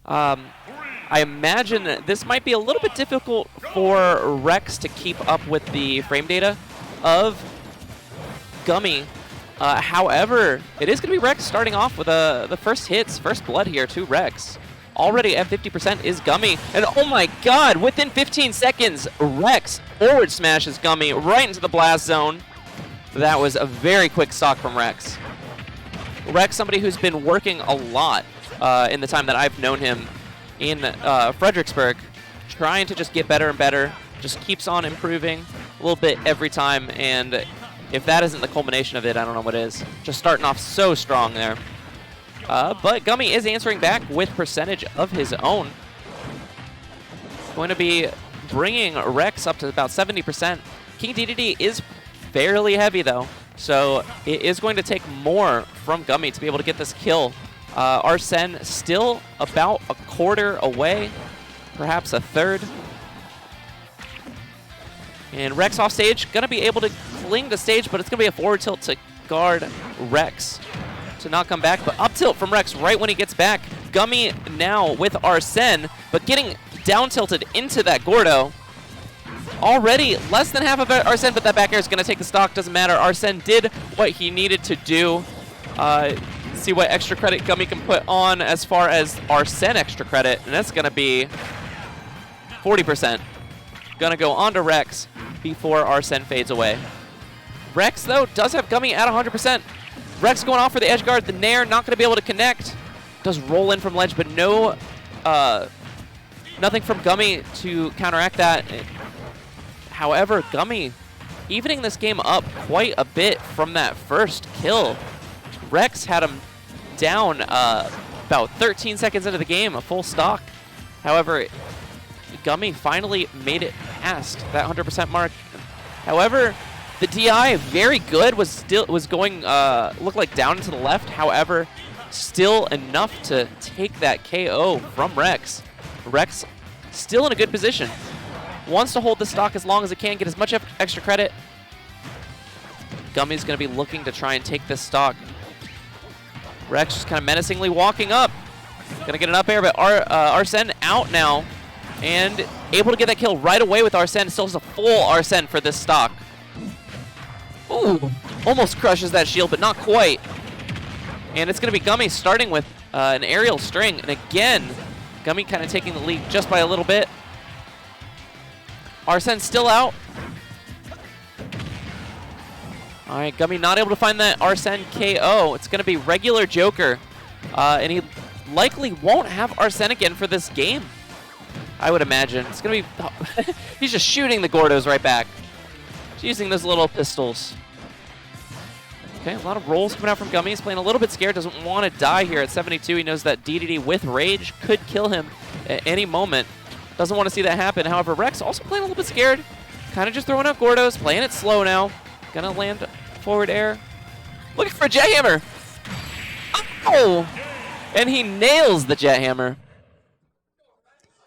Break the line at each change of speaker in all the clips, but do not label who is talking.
I imagine this might be a little bit difficult for Rex to keep up with the frame data of GUMMY. However, it is going to be Rex starting off with the first hits, first blood here to Rex. Already at 50% is GUMMY. And oh my god, within 15 seconds, Rex forward smashes GUMMY right into the blast zone. That was a very quick stock from Rex. Rex, somebody who's been working a lot in the time that I've known him in Fredericksburg, trying to just get better and better, just keeps on improving a little bit every time, and if that isn't the culmination of it, I don't know what is. Just starting off so strong there. But GUMMY is answering back with percentage of his own. Going to be bringing Rex up to about 70%. King Dedede is fairly heavy though, so it is going to take more from GUMMY to be able to get this kill. Arsene still about a quarter away, perhaps a third. And Rex off stage, gonna be able to cling to stage, but it's gonna be a forward tilt to guard Rex to not come back, but up tilt from Rex right when he gets back. GUMMY now with Arsene, but getting down tilted into that Gordo. Already less than half of Arsene, but that back air is gonna take the stock, doesn't matter. Arsene did what he needed to do. See what extra credit GUMMY can put on as far as Arsene extra credit, and that's gonna be 40%. Gonna go on to Rex before Arsene fades away. Rex, though, does have GUMMY at 100%. Rex going off for the edge guard. The Nair not gonna be able to connect. Does roll in from ledge, but no, nothing from GUMMY to counteract that. However, GUMMY evening this game up quite a bit from that first kill. Rex had him down about 13 seconds into the game, a full stock. However, GUMMY finally made it past that 100% mark. However, the DI very good, was going looked like down to the left. However, still enough to take that KO from Rex. Rex still in a good position. Wants to hold the stock as long as it can, get as much extra credit. GUMMY's going to be looking to try and take this stock. Rex just kind of menacingly walking up. Going to get an up air, but Arsene out now. And able to get that kill right away with Arsene. Still has a full Arsene for this stock. Ooh, almost crushes that shield, but not quite. And it's going to be GUMMY starting with an aerial string. And again, GUMMY kind of taking the lead just by a little bit. Arsene still out. All right, GUMMY not able to find that Arsene KO. It's going to be regular Joker. And he likely won't have Arsene again for this game, I would imagine. It's going to be... he's just shooting the Gordos right back. He's using those little pistols. Okay, a lot of rolls coming out from GUMMY. He's playing a little bit scared. Doesn't want to die here at 72. He knows that Dedede with Rage could kill him at any moment. Doesn't want to see that happen. However, Rex also playing a little bit scared. Kind of just throwing out Gordos. Playing it slow now. Gonna land forward air. Looking for a jet hammer. Oh! And he nails the jet hammer.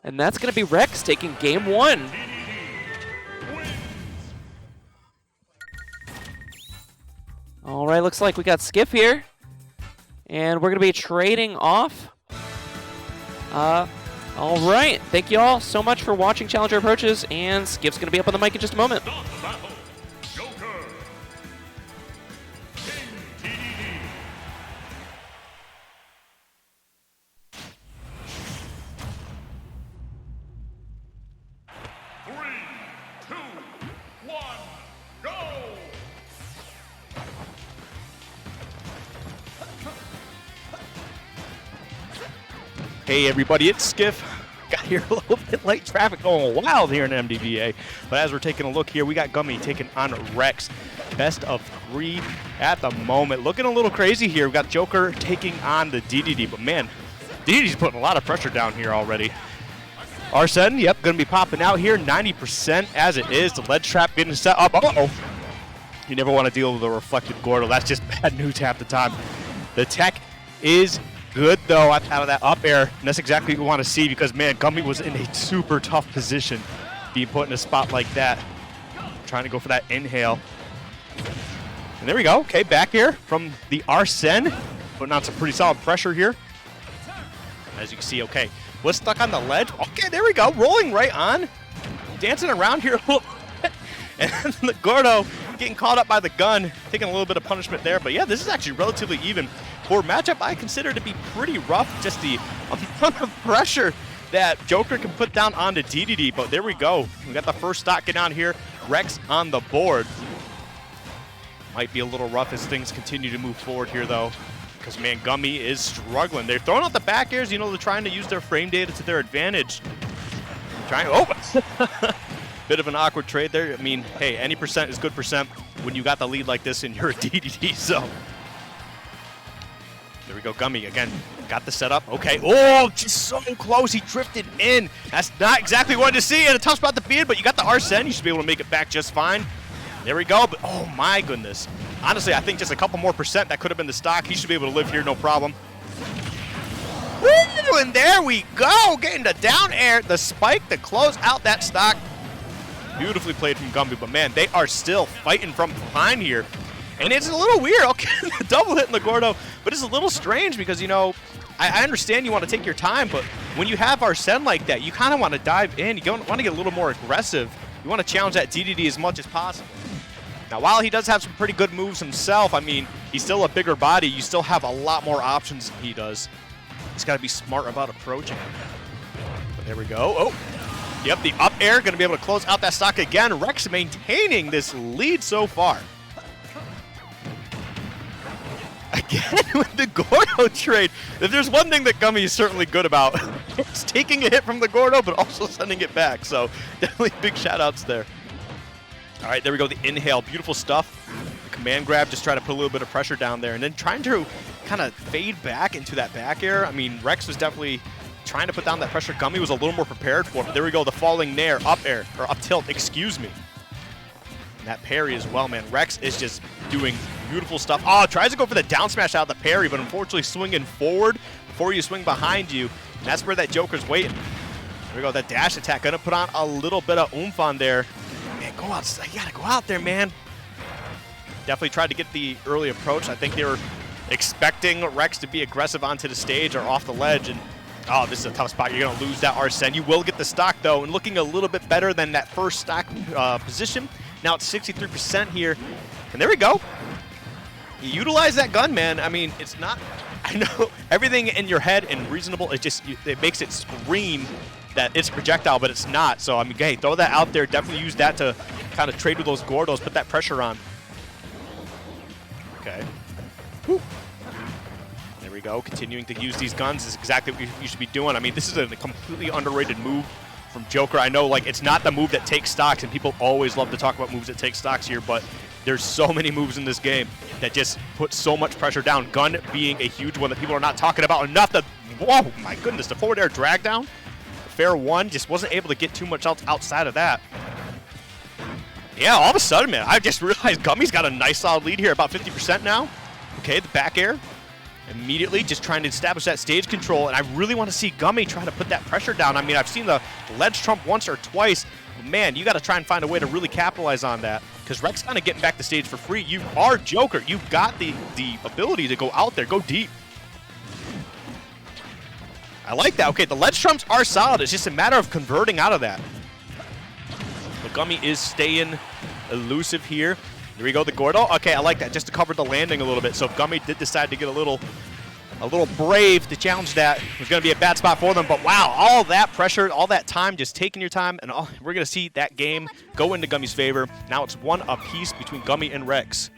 And that's gonna be Rex taking game one. All right, looks like we got Skip here. And we're gonna be trading off. All right, thank you all so much for watching Challenger Approaches, and Skip's gonna be up on the mic in just a moment.
Hey everybody, it's Skiff. Got here a little bit late, traffic going wild here in MDVA. But as we're taking a look here, we got GUMMY taking on Rex. Best of 3 at the moment. Looking a little crazy here. We got Joker taking on the Dedede, but man, Dedede's putting a lot of pressure down here already. Arsene, yep, gonna be popping out here, 90% as it is. The ledge trap getting set up. Uh-oh. You never want to deal with a reflected Gordo. That's just bad news half the time. The tech is good though out of that up air, and that's exactly what we want to see because man, GUMMY was in a super tough position being put in a spot like that. Trying to go for that inhale. And there we go. Okay, back air from the Arsene, putting on some pretty solid pressure here. As you can see, okay, was stuck on the ledge. Okay, there we go, rolling right on. Dancing around here a little bit. And the Gordo getting caught up by the gun, taking a little bit of punishment there. But yeah, this is actually relatively even. For a matchup I consider to be pretty rough, just the amount of pressure that Joker can put down onto Dedede. But there we go. We got the first stock get on here. Rex on the board. Might be a little rough as things continue to move forward here, though. Because, man, Gummy is struggling. They're throwing out the back airs. You know, they're trying to use their frame data to their advantage. Bit of an awkward trade there. I mean, hey, any percent is good percent when you got the lead like this and you're a Dedede, so. There we go, Gummy again. Got the setup. Okay. Oh, just so close. He drifted in. That's not exactly what I wanted to see. And a tough spot to be in, but you got the Arsene. You should be able to make it back just fine. There we go. But oh my goodness. Honestly, I think just a couple more percent that could have been the stock. He should be able to live here, no problem. Woo! And there we go. Getting the down air, the spike to close out that stock. Beautifully played from Gumby, but man, they are still fighting from behind here. And it's a little weird. Okay, the double hit in the Gordo, but it's a little strange because, you know, I understand you want to take your time, but when you have Arsene like that, you kind of want to dive in. You want to get a little more aggressive. You want to challenge that Dedede as much as possible. Now, while he does have some pretty good moves himself, I mean, he's still a bigger body. You still have a lot more options than he does. He's got to be smart about approaching. But there we go. Oh, yep, the up air going to be able to close out that stock again. Rex maintaining this lead so far. Again with the Gordo trade. If there's one thing that Gummy is certainly good about, it's taking a hit from the Gordo, but also sending it back. So definitely big shout outs there. All right, there we go, the inhale, beautiful stuff. The command grab, just try to put a little bit of pressure down there, and then trying to kind of fade back into that back air. I mean, Rex was definitely trying to put down that pressure. Gummy was a little more prepared for it, but there we go, the falling nair, up air, or up tilt, excuse me. And that parry as well, man. Rex is just doing beautiful stuff. Oh, tries to go for the down smash out of the parry, but unfortunately swinging forward before you swing behind you, and that's where that Joker's waiting. There we go, that dash attack, gonna put on a little bit of oomph on there. Man, go out, you gotta go out there, man. Definitely tried to get the early approach. I think they were expecting Rex to be aggressive onto the stage or off the ledge, and oh, this is a tough spot. You're gonna lose that Arsene. You will get the stock though, and looking a little bit better than that first stock position. Now it's 63% here, and there we go. You utilize that gun, man. I mean, it's not, I know everything in your head and reasonable, it just, it makes it scream that it's a projectile, but it's not. So, I mean, hey, throw that out there. Definitely use that to kind of trade with those Gordos, put that pressure on. Okay. Whew. There we go. Continuing to use these guns is exactly what you should be doing. I mean, this is a completely underrated move from Joker. I know, like, it's not the move that takes stocks, and people always love to talk about moves that take stocks here, but there's so many moves in this game that just put so much pressure down. Gun being a huge one that people are not talking about enough. Whoa, my goodness, the forward air drag down. Fair one, just wasn't able to get too much else outside of that. Yeah, all of a sudden, man, I just realized Gummy's got a nice solid lead here, about 50% now. Okay, the back air. Immediately just trying to establish that stage control, and I really want to see Gummy try to put that pressure down. I mean, I've seen the ledge trump once or twice. But man, you got to try and find a way to really capitalize on that, because Rex kind of getting back the stage for free. You are Joker. You've got the ability to go out there, go deep. I like that. Okay, the ledge trumps are solid. It's just a matter of converting out of that. But Gummy is staying elusive here. There we go, the Gordo. Okay, I like that, just to cover the landing a little bit. So if Gummy did decide to get a little brave to challenge that, it was going to be a bad spot for them. But wow, all that pressure, all that time, just taking your time, and we're going to see that game go into Gummy's favor. Now it's one apiece between Gummy and Rex.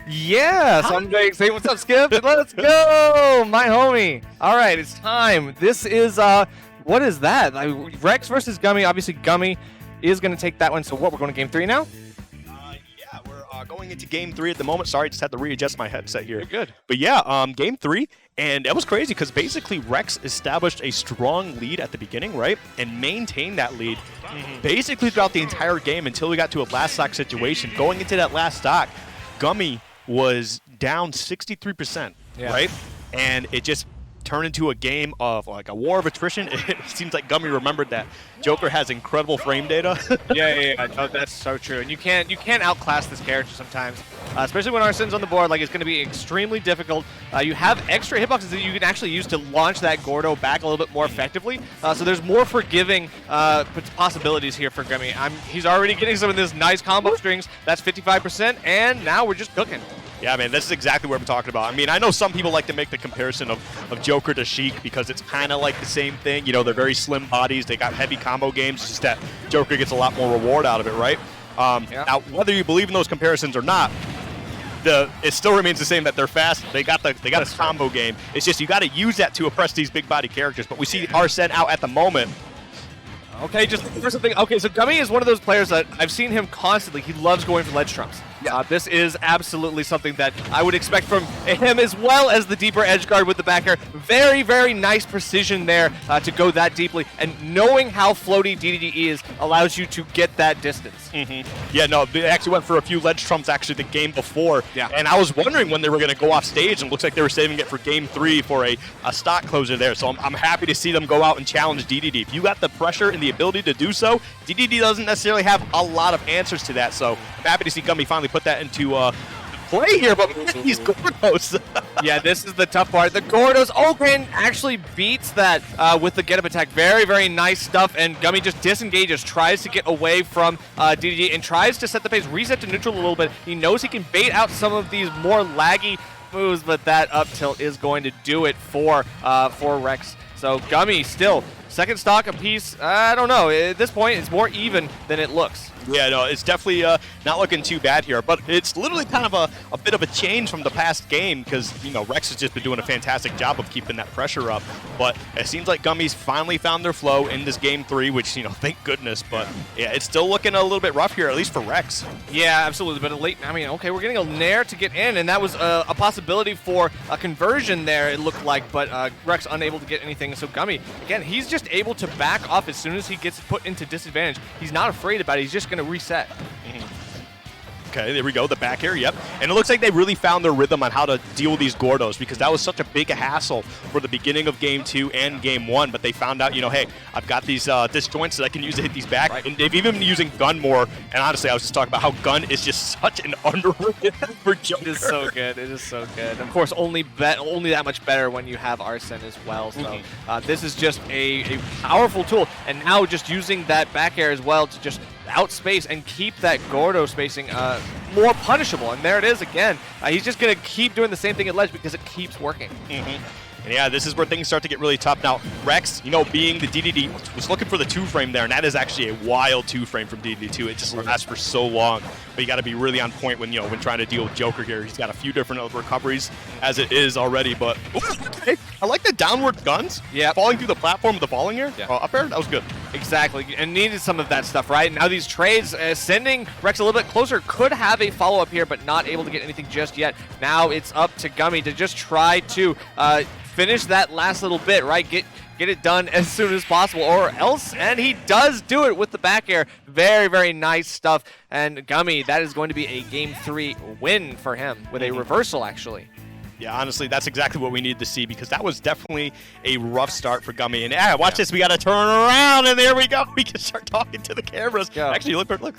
Yes, I'm very excited. What's up, Skip? Let's go, my homie. All right, it's time. This is, what is that? Rex versus Gummy. Obviously, Gummy is going to take that one. So what, we're going to game 3 now?
Yeah, we're going into game 3 at the moment. Sorry, just had to readjust my headset here.
You're good.
But yeah, game 3. And that was crazy because basically Rex established a strong lead at the beginning, right? And maintained that lead basically throughout the entire game until we got to a last stock situation. Going into that last stock, Gummy was down 63%, right? And it just turn into a game of like a war of attrition. It seems like Gummy remembered that Joker has incredible frame data.
Yeah. No, that's so true. And you can't outclass this character sometimes, especially when Arsene's on the board. Like, it's going to be extremely difficult. You have extra hitboxes that you can actually use to launch that Gordo back a little bit more effectively. So there's more forgiving possibilities here for Gummy. He's already getting some of this nice combo strings. That's 55%, and now we're just cooking.
Yeah, man, this is exactly what we're talking about. I mean, I know some people like to make the comparison of Joker to Sheik because it's kind of like the same thing. You know, they're very slim bodies. They got heavy combo games. It's just that Joker gets a lot more reward out of it, right? Now, whether you believe in those comparisons or not, it still remains the same that they're fast. They got a combo game. It's just you got to use that to oppress these big body characters. But we see Arsene out at the moment.
Okay, just for something. Okay, so Gummy is one of those players that I've seen him constantly. He loves going for ledge trumps. This is absolutely something that I would expect from him, as well as the deeper edge guard with the back air. Very, very nice precision there to go that deeply. And knowing how floaty Dedede is allows you to get that distance.
Yeah, no, they actually went for a few ledge trumps actually the game before.
Yeah.
And I was wondering when they were going to go off stage, and it looks like they were saving it for game 3 for a stock closer there. So I'm happy to see them go out and challenge Dedede. If you got the pressure and the ability to do so, Dedede doesn't necessarily have a lot of answers to that. So I'm happy to see Gummy finally put that into play here, but these Gordos.
Yeah, this is the tough part. The Gordos, Ogren actually beats that with the get-up attack. Very, very nice stuff, and Gummy just disengages, tries to get away from Dedede, and tries to set the pace, reset to neutral a little bit. He knows he can bait out some of these more laggy moves, but that up tilt is going to do it for Rex. So Gummy still second stock apiece. I don't know. At this point, it's more even than it looks.
Yeah, no, it's definitely not looking too bad here, but it's literally kind of a bit of a change from the past game because, you know, Rex has just been doing a fantastic job of keeping that pressure up, but it seems like Gummy's finally found their flow in this game 3, which, you know, thank goodness, but yeah, it's still looking a little bit rough here, at least for Rex.
Yeah, absolutely, but okay, we're getting a nair to get in, and that was a possibility for a conversion there, it looked like, but Rex unable to get anything, so Gummy, again, he's just able to back off as soon as he gets put into disadvantage. He's not afraid about it, he's just going to reset.
Okay, there we go, the back air, yep. And it looks like they really found their rhythm on how to deal with these Gordos because that was such a big hassle for the beginning of Game 2 and Game 1, but they found out, you know, hey, I've got these disjoints that I can use to hit these back, right. And they've even been using Gun more, and honestly, I was just talking about how Gun is just such an underrated for Joker.
It is so good, it is so good. Of course, only that much better when you have Arsene as well, so this is just a powerful tool, and now just using that back air as well to just outspace and keep that Gordo spacing more punishable. And there it is again. He's just going to keep doing the same thing at ledge because it keeps working.
And yeah, this is where things start to get really tough. Now, Rex, you know, being the Dedede, was looking for the 2-frame there, and that is actually a wild 2-frame from Dedede too. It just lasts for so long. But you got to be really on point when, you know, when trying to deal with Joker here. He's got a few different recoveries as it is already, but okay. I like the downward guns.
Yeah.
Falling through the platform with the falling air.
Yeah.
Up air, that was good.
Exactly, and needed some of that stuff, right? Now these trades, sending Rex a little bit closer, could have a follow-up here, but not able to get anything just yet. Now it's up to Gummy to just try to finish that last little bit, right? Get it done as soon as possible, or else, and he does do it with the back air. Very, very nice stuff. And Gummy, that is going to be a Game 3 win for him, with a reversal, actually.
Yeah, honestly, that's exactly what we need to see because that was definitely a rough start for Gummy. And yeah, watch this. We got to turn around, and there we go. We can start talking to the cameras.
Yeah.
Actually, look.